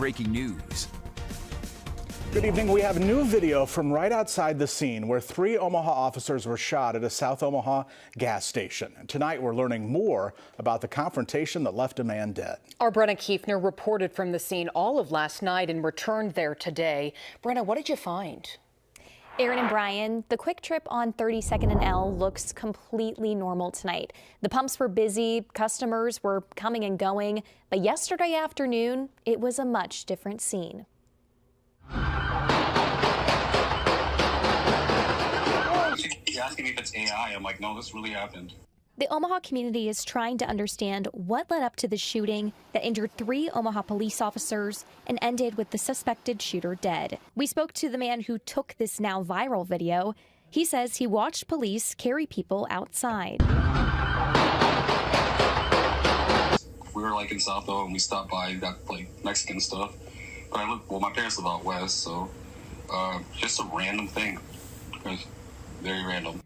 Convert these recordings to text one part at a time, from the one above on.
breaking news. Good evening. We have new video from right outside the scene where 3 Omaha officers were shot at a South Omaha gas station. And tonight we're learning more about the confrontation that left a man dead. Our Brenna Kiefner reported from the scene all of last night and returned there today. Brenna, what did you find? Aaron and Brian, the quick trip on 32nd and L looks completely normal tonight. The pumps were busy, customers were coming and going, but yesterday afternoon, it was a much different scene. He's asking me if it's AI. I'm like, no, this really happened. The Omaha community is trying to understand what led up to the shooting that injured 3 Omaha police officers and ended with the suspected shooter dead. We spoke to the man who took this now viral video. He says he watched police carry people outside. We were like in South though, and we stopped by, got like Mexican stuff. But my parents live out west, so just a random thing. Very random.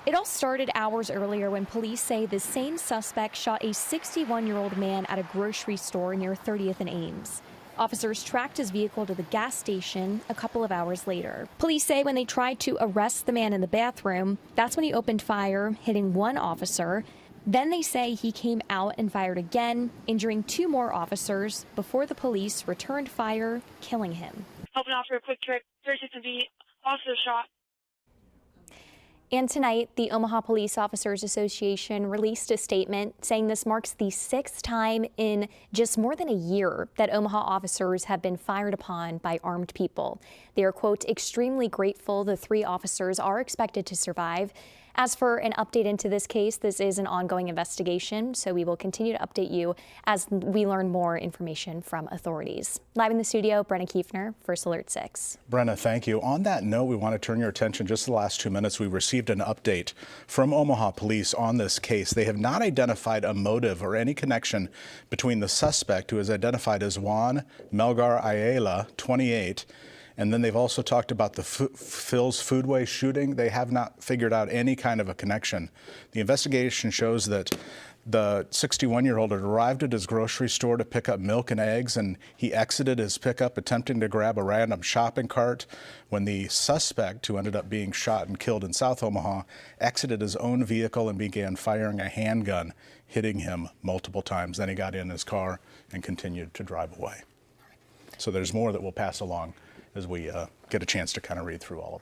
It all started hours earlier when police say the same suspect shot a 61-year-old man at a grocery store near 30th and Ames. Officers tracked his vehicle to the gas station a couple of hours later. Police say when they tried to arrest the man in the bathroom, that's when he opened fire, hitting 1 officer. Then they say he came out and fired again, injuring 2 more officers before the police returned fire, killing him. Helping out for a quick trip, 36th and B, officer shot. And tonight, the Omaha Police Officers Association released a statement saying this marks the 6th time in just more than a year that Omaha officers have been fired upon by armed people. They are, quote, extremely grateful the 3 officers are expected to survive. As for an update into this case, this is an ongoing investigation, so we will continue to update you as we learn more information from authorities. Live in the studio, Brenna Kiefner, First Alert 6. Brenna, thank you. On that note, we want to turn your attention just the last 2 minutes. We received an update from Omaha Police on this case. They have not identified a motive or any connection between the suspect, who is identified as Juan Melgar Ayala, 28, and then they've also talked about the Phil's Foodway shooting. They have not figured out any kind of a connection. The investigation shows that the 61-year-old had arrived at his grocery store to pick up milk and eggs, and he exited his pickup attempting to grab a random shopping cart when the suspect, who ended up being shot and killed in South Omaha, exited his own vehicle and began firing a handgun, hitting him multiple times. Then he got in his car and continued to drive away. So there's more that we'll pass along as we get a chance to kind of read through all of it.